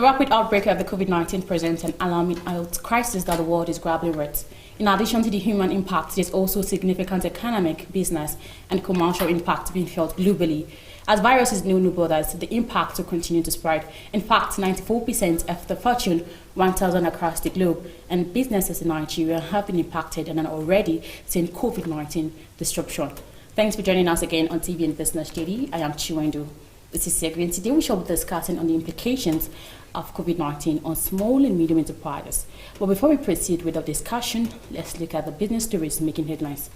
The rapid outbreak of the COVID-19 presents an alarming health crisis that the world is grappling with. In addition to the human impact, there's also significant economic, business, and commercial impact being felt globally. As viruses know no borders, the impact will continue to spread. In fact, 94% of the Fortune 1000 across the globe and businesses in Nigeria have been impacted and are already seeing COVID-19 disruption. Thanks for joining us again on TV and Business Daily. I am Chiwendu. This is Segri, and today we shall be discussing on the implications of COVID-19 on small and medium enterprises. But before we proceed with the discussion, let's look at the business stories making headlines.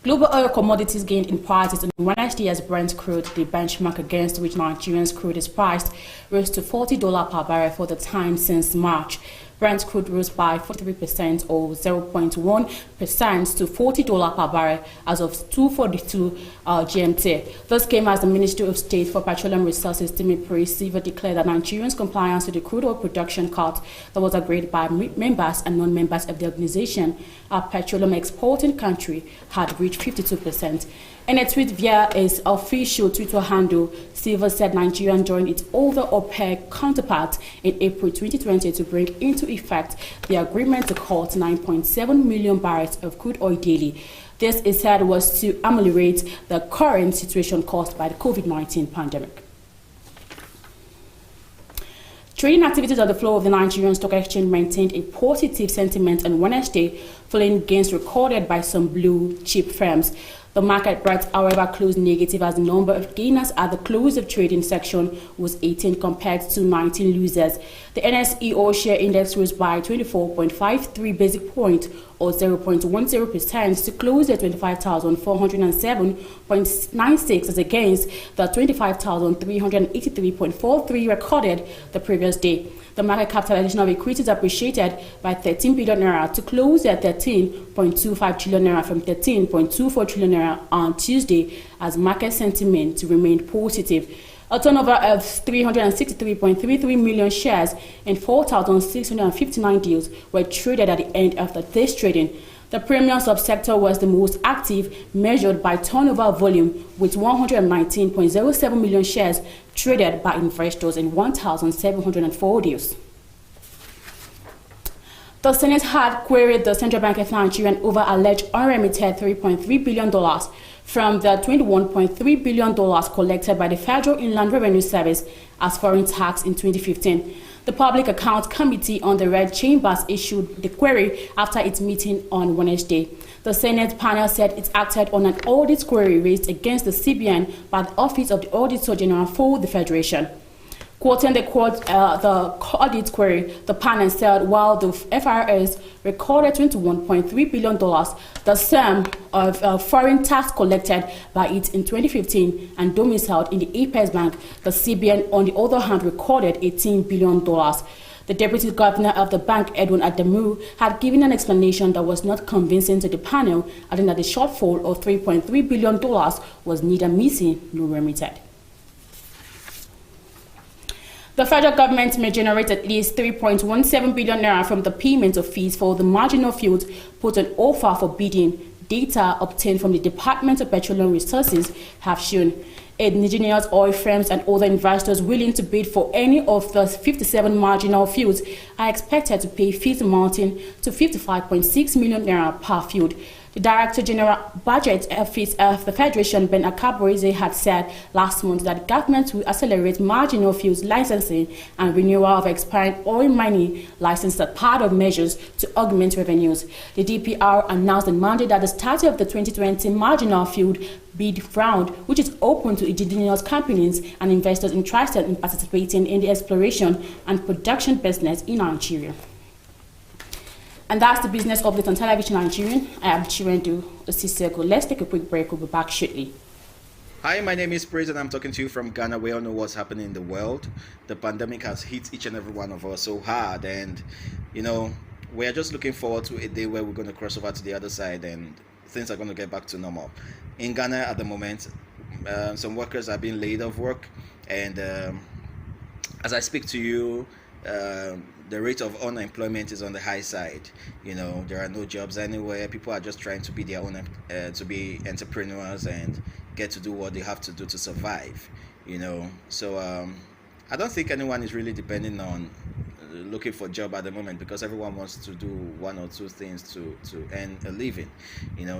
Global oil commodities gained in prices on Wednesday as Brent crude, the benchmark against which Nigerian crude is priced, rose to $40 per barrel for the time since March. Brent crude rose by 43% or 0.1% to $40 per barrel as of 2:42 GMT. This came as the Ministry of State for Petroleum Resources, Emmanuel Paris, declared that Nigerians' compliance to the crude oil production cut that was agreed by members and non-members of the organization, a petroleum exporting country, had reached 52%. In a tweet via its official Twitter handle, Silva said Nigeria joined its other OPEC counterpart in April 2020 to bring into effect the agreement to cut 9.7 million barrels of crude oil daily. This, it said, was to ameliorate the current situation caused by the COVID-19 pandemic. Trading activities on the floor of the Nigerian Stock Exchange maintained a positive sentiment on Wednesday, following gains recorded by some blue chip firms. The market breadth, however, closed negative as the number of gainers at the close of trading section was 18 compared to 19 losers. The NSE All Share Index rose by 24.53 basic points or 0.10% to close at 25,407.96 as against the 25,383.43 recorded the previous day. The market capitalization of equities appreciated by 13 billion naira to close at 13.25 trillion naira from 13.24 trillion naira on Tuesday as market sentiment remained positive. A turnover of 363.33 million shares and 4,659 deals were traded at the end of the day's trading. The premium subsector was the most active, measured by turnover volume, with 119.07 million shares traded by investors in 1,704 deals. The Senate had queried the Central Bank of Nigeria over alleged unremitted $3.3 billion from the $21.3 billion collected by the Federal Inland Revenue Service as foreign tax in 2015. The Public Accounts Committee on the Red Chambers issued the query after its meeting on Wednesday. The Senate panel said it acted on an audit query raised against the CBN by the Office of the Auditor General for the Federation. Quoting the audit query, the panel said while the FRS recorded $21.3 billion, the sum of foreign tax collected by it in 2015 and domiciled in the Apex Bank, the CBN, on the other hand, recorded $18 billion. The deputy governor of the bank, Edwin Adamu, had given an explanation that was not convincing to the panel, adding that the shortfall of $3.3 billion was neither missing nor remitted. The federal government may generate at least 3.17 billion naira from the payment of fees for the marginal fields put on offer for bidding. Data obtained from the Department of Petroleum Resources have shown indigenous oil firms and other investors willing to bid for any of the 57 marginal fields are expected to pay fees amounting to 55.6 million naira per field. The Director General Budget Office of the Federation, Ben Akabreze, had said last month that the government will accelerate marginal fields licensing and renewal of expiring oil mining licenses as part of measures to augment revenues. The DPR announced on Monday that the start of the 2020 marginal field bid round, which is open to indigenous companies and investors interested in participating in the exploration and production business in Nigeria. And that's the business update on Television Nigerian. I am Chiwendu Osisego. Let's take a quick break. We'll be back shortly. Hi, my name is Praise and I'm talking to you from Ghana. We all know what's happening in the world. The pandemic has hit each and every one of us so hard, and we are just looking forward to a day where we're going to cross over to the other side and things are going to get back to normal. In Ghana at the moment, some workers are being laid off work, and as I speak to you, the rate of unemployment is on the high side. There are no jobs anywhere. People are just trying to be their own, to be entrepreneurs and get to do what they have to do to survive. So I don't think anyone is really depending on looking for a job at the moment, because everyone wants to do one or two things to earn a living.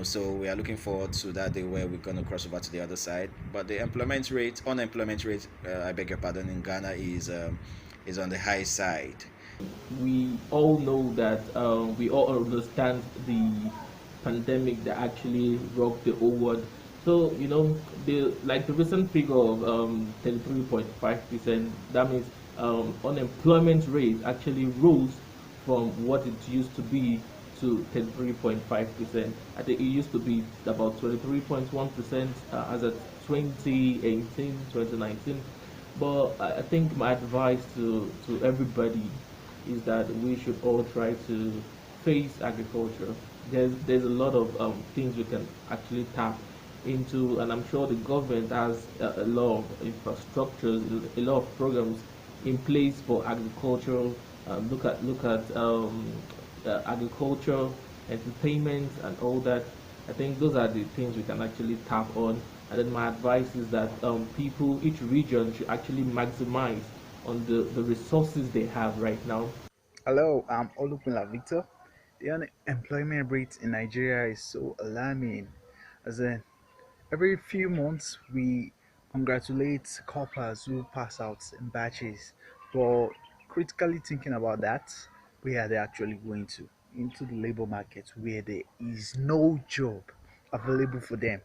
So we are looking forward to that day where we're going to cross over to the other side. But the unemployment rate, I beg your pardon, in Ghana is on the high side. We all know that we all understand the pandemic that actually rocked the whole world. So the recent figure of 33.5%. That means unemployment rate actually rose from what it used to be to 33.5%. I think it used to be about 23.1% as of 2018, 2019. But I think my advice to everybody is that we should all try to face agriculture. There's a lot of things we can actually tap into, and I'm sure the government has a lot of infrastructures, a lot of programs in place for agricultural. Look at agriculture, entertainment, and all that. I think those are the things we can actually tap on. And then my advice is that people, each region should actually maximize on the resources they have right now. Hello, I'm Olukunla Victor. The unemployment rate in Nigeria is so alarming. As in, every few months we congratulate coppers who pass out in batches. But critically thinking about that, where are they actually going to? Into the labor market where there is no job available for them.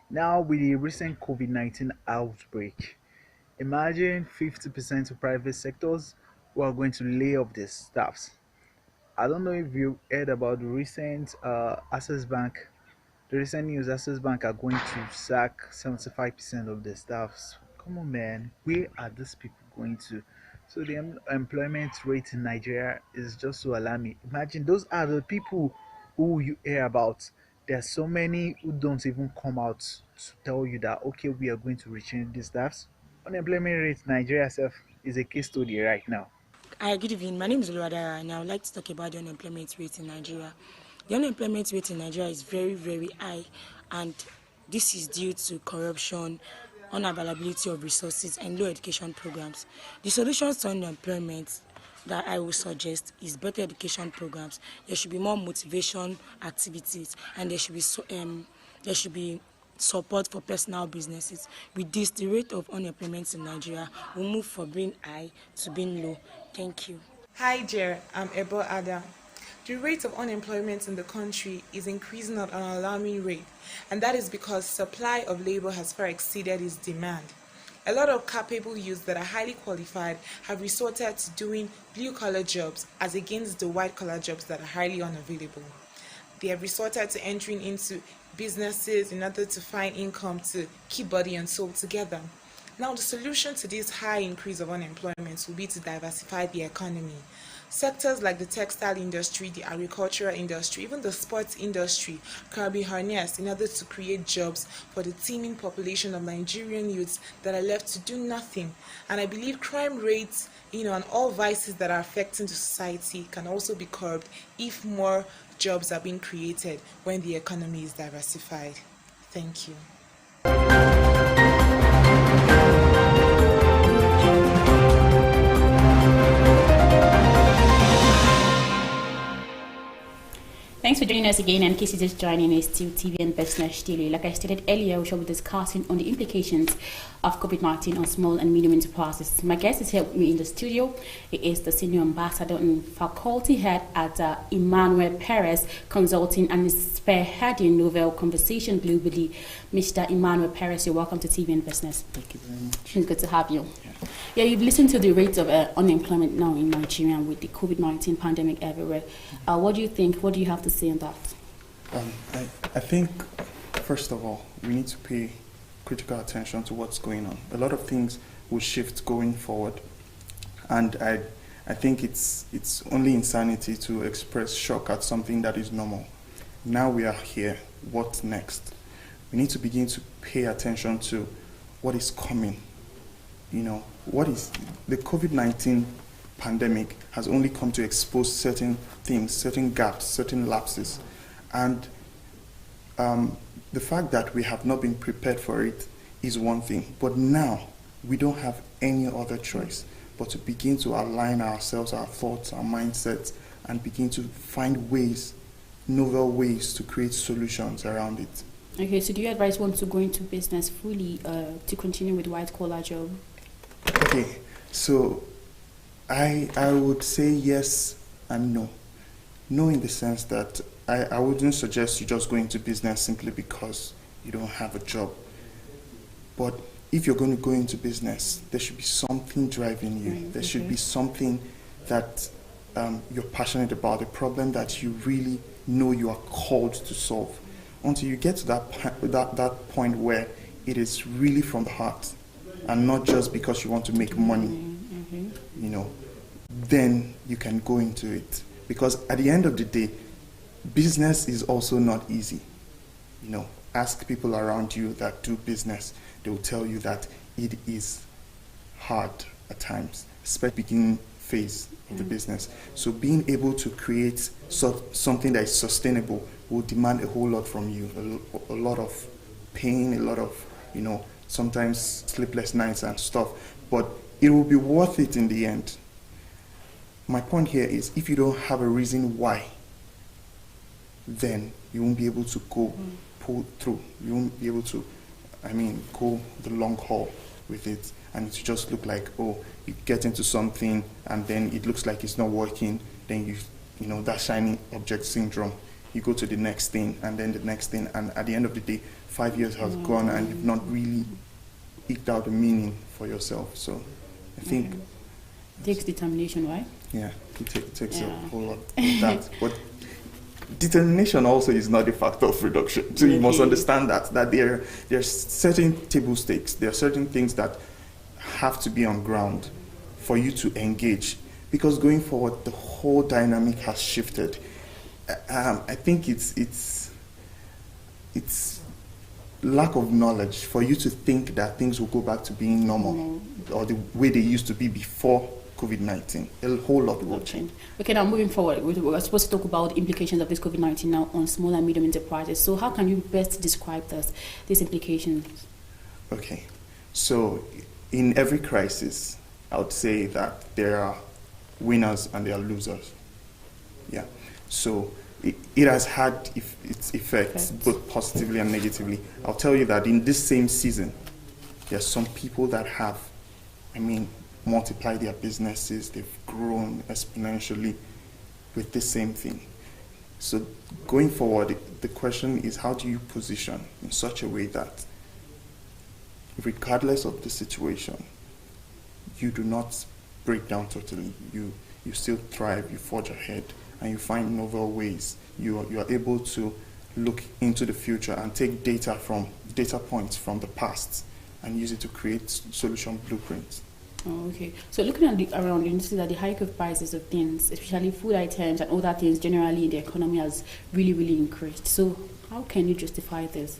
Now, with the recent COVID-19 outbreak, imagine 50% of private sectors who are going to lay off their staffs. I don't know if you heard about the recent news. Access Bank are going to sack 75% of their staffs. Come on, man, where are these people going to? So the employment rate in Nigeria is just so alarming. Imagine those are the people who you hear about. There are so many who don't even come out to tell you that okay, we are going to rechange these staffs. Unemployment rate in Nigeria itself is a case study right now. Hi, good evening. My name is Oluwadara, and I would like to talk about the unemployment rate in Nigeria. The unemployment rate in Nigeria is very, very high, and this is due to corruption, unavailability of resources, and low education programs. The solutions to unemployment that I would suggest is better education programs. There should be more motivation activities, and there should be support for personal businesses. With this, the rate of unemployment in Nigeria will move from being high to being low. Thank you. Hi there, I'm Ebo Ada. The rate of unemployment in the country is increasing at an alarming rate, and that is because supply of labor has far exceeded its demand. A lot of capable youths that are highly qualified have resorted to doing blue-collar jobs as against the white-collar jobs that are highly unavailable. They have resorted to entering into businesses in order to find income to keep body and soul together. Now, the solution to this high increase of unemployment will be to diversify the economy. Sectors like the textile industry, the agricultural industry, even the sports industry can be harnessed in order to create jobs for the teeming population of Nigerian youths that are left to do nothing. And I believe crime rates, and all vices that are affecting the society can also be curbed if more jobs are being created when the economy is diversified. Thank you. Thanks for joining us again, and in case you're just joining us, to TVN Business Daily. Like I stated earlier, we shall be discussing on the implications of COVID-19 on small and medium enterprises. My guest is here with me in the studio. He is the Senior Ambassador and Faculty Head at Emmanuel Paris Consulting and is spearheading novel conversation globally. Mr. Emmanuel Paris, you're welcome to TVN Business. Thank you very much. It's good to have you. Yeah, you've listened to the rate of unemployment now in Nigeria with the COVID-19 pandemic everywhere. What do you think? What do you have to say on that? I think, first of all, we need to pay critical attention to what's going on. A lot of things will shift going forward, and I think it's only insanity to express shock at something that is normal. Now we are here. What next? We need to begin to pay attention to what is coming. What is the COVID-19 pandemic has only come to expose certain things, certain gaps, certain lapses. And the fact that we have not been prepared for it is one thing. But now, we don't have any other choice but to begin to align ourselves, our thoughts, our mindsets, and begin to find ways, novel ways to create solutions around it. Okay, so do you advise one to go into business fully to continue with white-collar job? Okay, so I would say yes and no. No, in the sense that I wouldn't suggest you just go into business simply because you don't have a job. But if you're going to go into business, there should be something driving you. Right, there should be something that you're passionate about, a problem that you really know you are called to solve. Until you get to that point where it is really from the heart and not just because you want to make money, then you can go into it. Because at the end of the day, business is also not easy. Ask people around you that do business. They will tell you that it is hard at times, especially beginning phase of the business. So being able to create something that is sustainable will demand a whole lot from you, a lot of pain, a lot of, sometimes sleepless nights and stuff. But it will be worth it in the end. My point here is, if you don't have a reason why, then you won't be able to pull through. You won't be able to, go the long haul with it. And it just look like, you get into something and then it looks like it's not working. Then that shiny object syndrome. You go to the next thing and then the next thing. And at the end of the day, 5 years has gone and you've not really eked out the meaning for yourself. So I think it takes determination, right? Yeah, it takes a whole lot of that. But determination also is not a factor of reduction. So you must understand that there are certain table stakes. There are certain things that have to be on ground for you to engage. Because going forward, the whole dynamic has shifted. I think it's lack of knowledge for you to think that things will go back to being normal or the way they used to be before COVID-19. A whole lot will change. Okay, now moving forward, we're supposed to talk about the implications of this COVID-19 now on small and medium enterprises. So how can you best describe these implications? Okay, so in every crisis, I would say that there are winners and there are losers. Yeah, so it has had its effects, both positively and negatively. I'll tell you that in this same season, there are some people that have, multiply their businesses, they've grown exponentially with the same thing. So going forward, the question is, how do you position in such a way that regardless of the situation, you do not break down totally, you still thrive, you forge ahead, and you find novel ways. You are able to look into the future and take data points from the past and use it to create solution blueprints. Oh, okay. So looking at around, you see that the hike of prices of things, especially food items and other things generally in the economy, has really, really increased. So how can you justify this?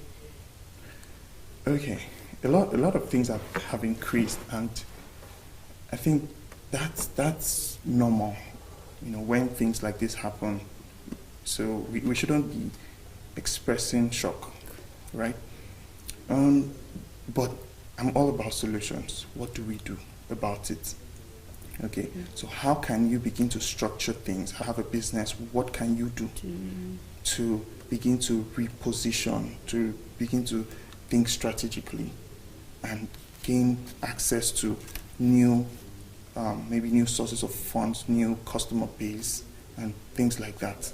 Okay. A lot of things have increased, and I think that's normal, when things like this happen. So we shouldn't be expressing shock, right? But I'm all about solutions. What do we do about it? Okay, so how can you begin to structure things? Have a business, what can you do to begin to reposition, to begin to think strategically and gain access to maybe new sources of funds, new customer base, and things like that.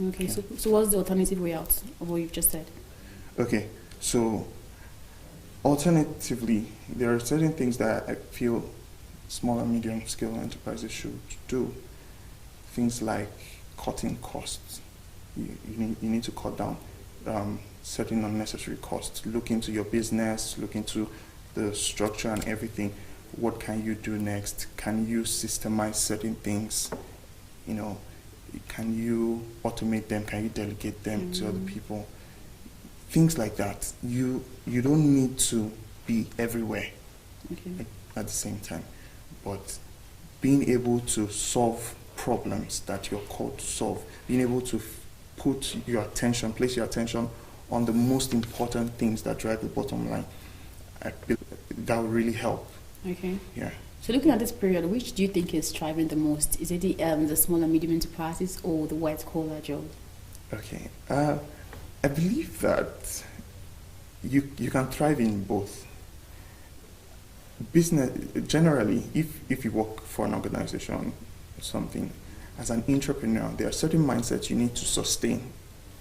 Okay, so what's the alternative way out of what you've just said? Okay, so alternatively, there are certain things that I feel small and medium scale enterprises should do. Things like cutting costs. You need to cut down certain unnecessary costs. Look into your business, look into the structure and everything. What can you do next? Can you systemize certain things? Can you automate them? Can you delegate them to other people? Things like that. You don't need to be everywhere at the same time, but being able to solve problems that you're called to solve, being able to place your attention on the most important things that drive the bottom line. That would really help. Okay. Yeah. So looking at this period, which do you think is thriving the most? Is it the small and medium enterprises or the white collar job? Okay. I believe that you can thrive in both. Business generally, if you work for an organization or something, as an entrepreneur, there are certain mindsets you need to sustain.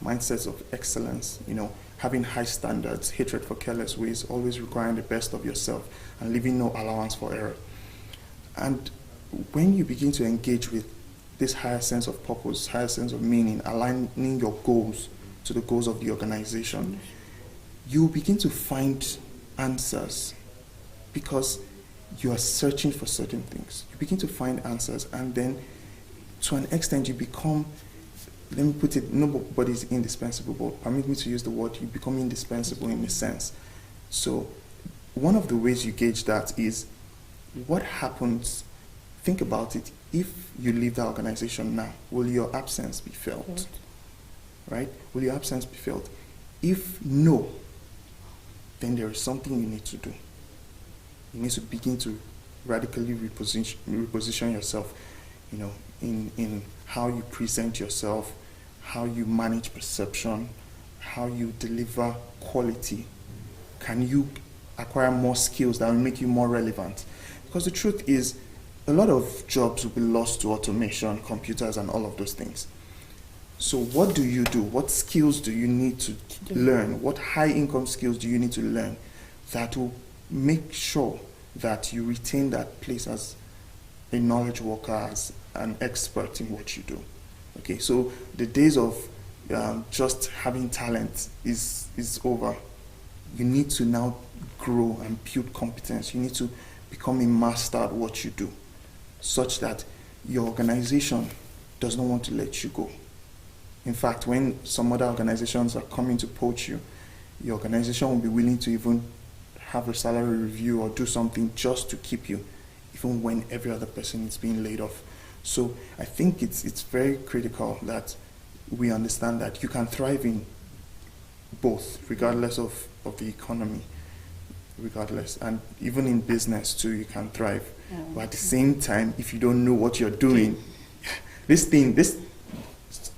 Mindsets of excellence, having high standards, hatred for careless ways, always requiring the best of yourself, and leaving no allowance for error. And when you begin to engage with this higher sense of purpose, higher sense of meaning, aligning your goals to the goals of the organization, you begin to find answers because you are searching for certain things. You begin to find answers, and then to an extent you become, let me put it, nobody's indispensable, but permit me to use the word, you become indispensable in a sense. So one of the ways you gauge that is what happens, think about it, if you leave the organization now, will your absence be felt? Right? Will your absence be felt? If no, then there is something you need to do. You need to begin to radically reposition yourself, in how you present yourself, how you manage perception, how you deliver quality. Can you acquire more skills that will make you more relevant? Because the truth is, a lot of jobs will be lost to automation, computers, and all of those things. So what do you do? What skills do you need to learn? What high income skills do you need to learn that will make sure that you retain that place as a knowledge worker, as an expert in what you do? Okay, so the days of just having talent is over. You need to now grow and build competence. You need to become a master at what you do, such that your organization does not want to let you go. In fact, when some other organizations are coming to poach you, your organization will be willing to even have a salary review or do something just to keep you, even when every other person is being laid off. So I think it's very critical that we understand that you can thrive in both, regardless of the economy, regardless. And even in business too, you can thrive. Yeah. But at the same time, if you don't know what you're doing,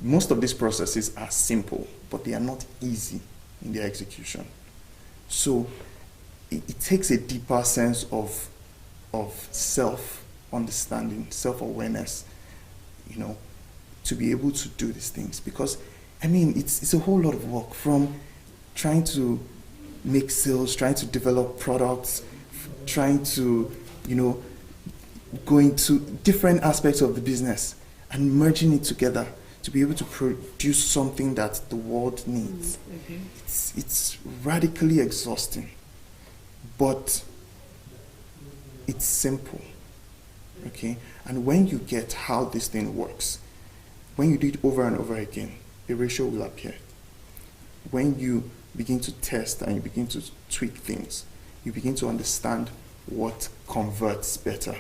most of these processes are simple, but they are not easy in their execution. So it takes a deeper sense of self-understanding, self-awareness, to be able to do these things. Because, it's a whole lot of work, from trying to make sales, trying to develop products, trying to, go into different aspects of the business and merging it together to be able to produce something that the world needs. Okay. It's radically exhausting, but it's simple, okay? And when you get how this thing works, when you do it over and over again, a ratio will appear. When you begin to test and you begin to tweak things, you begin to understand what converts better.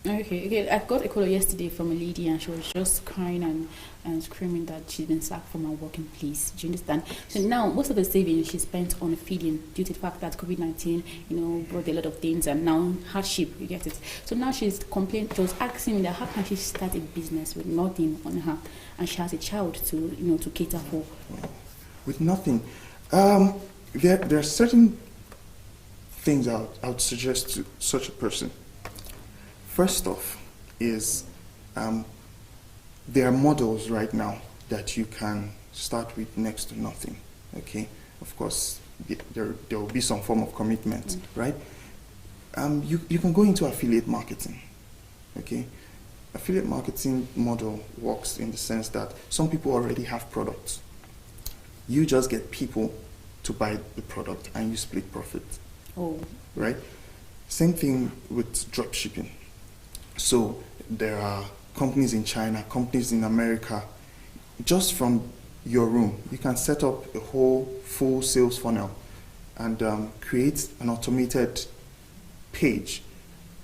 Okay. I got a call yesterday from a lady, and she was just crying and screaming that she's been sacked from her working place. Do you understand? So now most of the savings she spent on feeding due to the fact that COVID-19, brought a lot of things, and now hardship, you get it. So now she's complaining. She was asking me that how can she start a business with nothing on her, and she has a child to cater for. With nothing, there are certain things I would suggest to such a person. First off is there are models right now that you can start with next to nothing, okay? Of course, there will be some form of commitment, right? You can go into affiliate marketing, okay? Affiliate marketing model works in the sense that some people already have products. You just get people to buy the product and you split profit, right? Same thing with drop shipping. So there are companies in China, companies in America. Just from your room, you can set up a whole full sales funnel and create an automated page,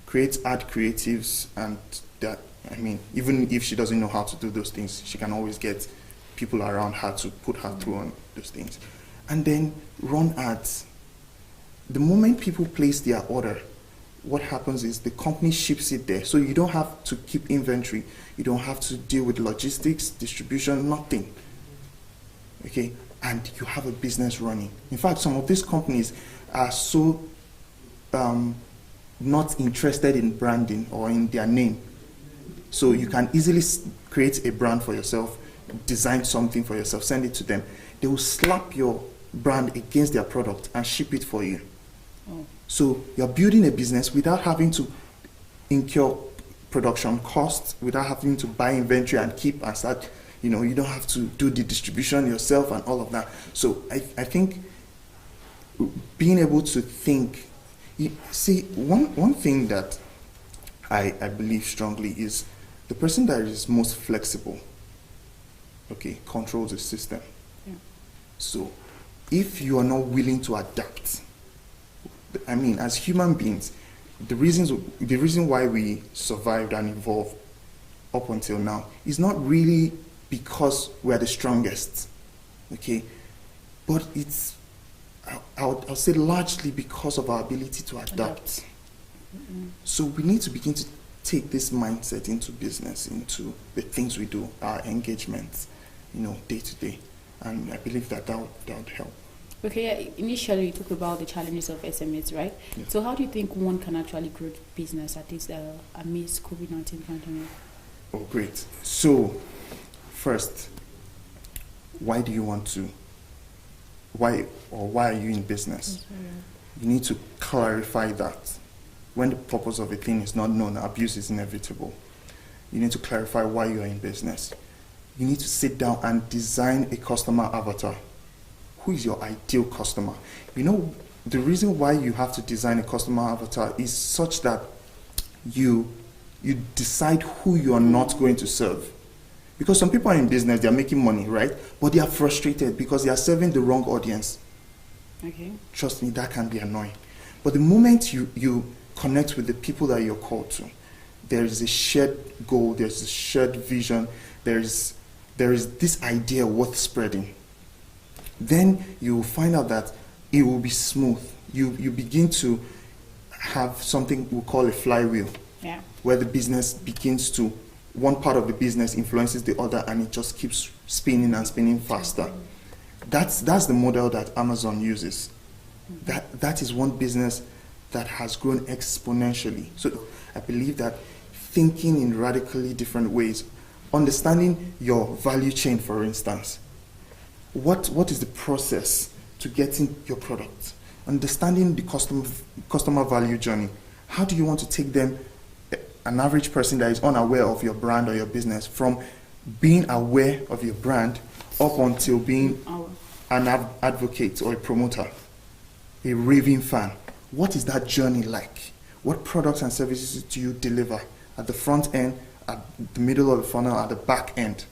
create ad creatives, and that, I mean, even if she doesn't know how to do those things, she can always get people around her to put her through on those things. And then run ads. The moment people place their order, what happens is the company ships it there. So you don't have to keep inventory. You don't have to deal with logistics, distribution, nothing. Okay? And you have a business running. In fact, some of these companies are so not interested in branding or in their name. So you can easily create a brand for yourself, design something for yourself, send it to them. They will slap your brand against their product and ship it for you. So you're building a business without having to incur production costs, without having to buy inventory and keep and start, you don't have to do the distribution yourself and all of that. So I think being able to think, one thing that I believe strongly is the person that is most flexible, controls the system. Yeah. So if you are not willing to adapt, I mean, as human beings, the reason why we survived and evolved up until now is not really because we're the strongest, but it's, I'll say largely because of our ability to adapt. Mm-hmm. So we need to begin to take this mindset into business, into the things we do, our engagements, day to day. And I believe that would help. Okay, initially you talked about the challenges of SMEs, right? Yeah. So how do you think one can actually grow business at this amidst COVID-19 pandemic? Oh, great. So, first, why do you want to? Why are you in business? You need to clarify that. When the purpose of a thing is not known, abuse is inevitable. You need to clarify why you are in business. You need to sit down and design a customer avatar. Who is your ideal customer? The reason why you have to design a customer avatar is such that you decide who you are not going to serve. Because some people are in business, they are making money, right? But they are frustrated because they are serving the wrong audience. Okay. Trust me, that can be annoying. But the moment you connect with the people that you're called to, there is a shared goal, there's a shared vision, there is this idea worth spreading. Then you will find out that it will be smooth. You begin to have something we call a flywheel, where the business begins to, one part of the business influences the other, and it just keeps spinning and spinning faster. That's the model that Amazon uses. That is one business that has grown exponentially. So I believe that thinking in radically different ways, understanding your value chain, for instance. What is the process to getting your product? Understanding the customer value journey. How do you want to take them, an average person that is unaware of your brand or your business, from being aware of your brand up until being an advocate or a promoter, a raving fan? What is that journey like? What products and services do you deliver at the front end, at the middle of the funnel, at the back end?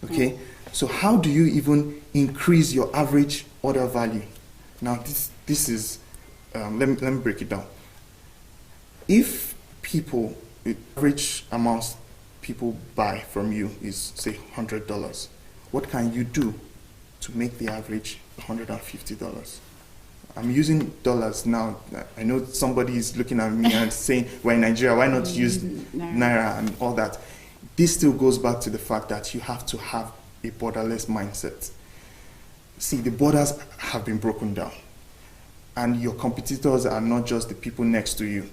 Okay? So how do you even increase your average order value? Now this is, let me break it down. If the average amounts people buy from you is, say, $100, what can you do to make the average $150? I'm using dollars now. I know somebody is looking at me and saying, we're in Nigeria, why not use Naira and all that? This still goes back to the fact that you have to have a borderless mindset. See, the borders have been broken down, and your competitors are not just the people next to you.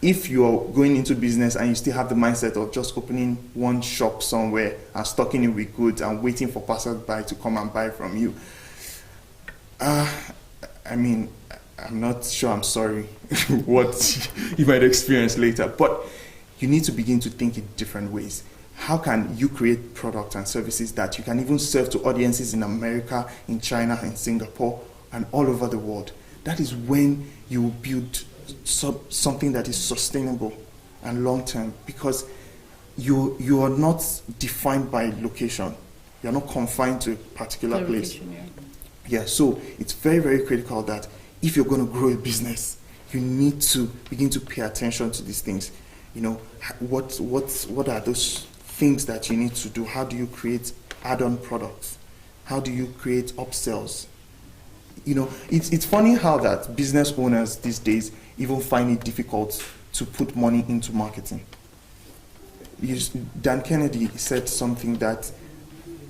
If you're going into business and you still have the mindset of just opening one shop somewhere and stocking it with goods and waiting for passersby to come and buy from you, I mean, I'm not sure, I'm sorry, what you might experience later, but you need to begin to think in different ways. How can you create products and services that you can even serve to audiences in America, in China, in Singapore, and all over the world? That is when you will build something that is sustainable and long-term, because you are not defined by location. You're not confined to a particular place. Yeah, so it's very, very critical that if you're going to grow a business, you need to begin to pay attention to these things. What are those things that you need to do? How do you create add-on products? How do you create upsells? It's funny how that business owners these days even find it difficult to put money into marketing. Dan Kennedy said something that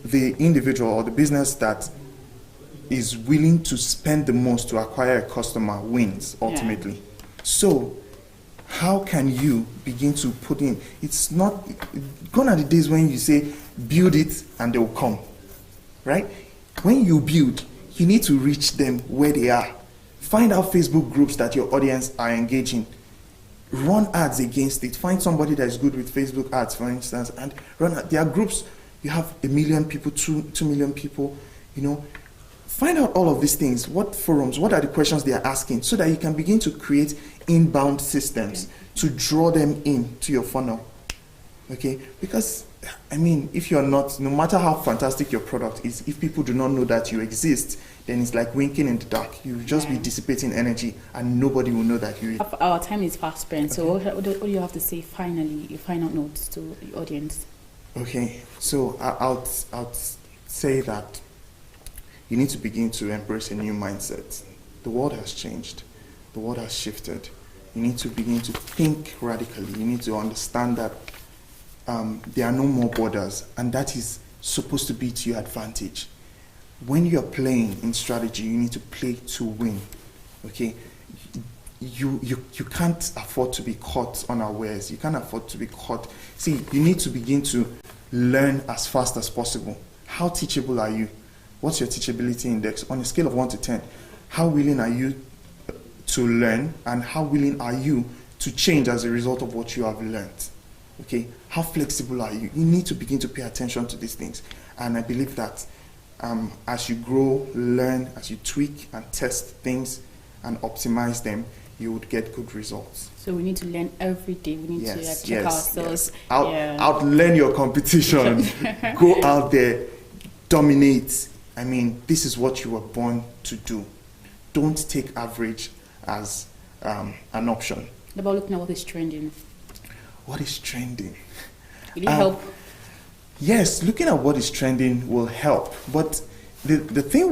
the individual or the business that is willing to spend the most to acquire a customer wins ultimately. Yeah. So how can you begin to put in? It's not gone are the days when you say build it and they will come, right? When you build, you need to reach them where they are. Find out Facebook groups that your audience are engaging. Run ads against it. Find somebody that is good with Facebook ads, for instance, and run. There are groups. You have 1 million people, 2 million people. Find out all of these things. What forums? What are the questions they are asking, so that you can begin to create inbound systems to draw them into your funnel. Okay? Because if you're not, no matter how fantastic your product is, if people do not know that you exist, then it's like winking in the dark. You'll just be dissipating energy, and nobody will know that you. Our time is fast spent. So what do you have to say finally, your final notes to the audience? Okay, so I'll say that you need to begin to embrace a new mindset. The world has changed. The world has shifted. You need to begin to think radically. You need to understand that there are no more borders, and that is supposed to be to your advantage. When you're playing in strategy, you need to play to win. Okay? You can't afford to be caught unawares. You can't afford to be caught. See, you need to begin to learn as fast as possible. How teachable are you? What's your teachability index? On a scale of 1 to 10, how willing are you to learn, and how willing are you to change as a result of what you have learned? Okay, how flexible are you? You need to begin to pay attention to these things. And I believe that as you grow, learn, as you tweak and test things and optimize them, you would get good results. So we need to learn every day. We need to check ourselves. Outlearn your competition. Go out there, dominate. This is what you were born to do. Don't take average as an option. What about looking at what is trending? What is trending? Will it help? Yes, looking at what is trending will help. But the thing with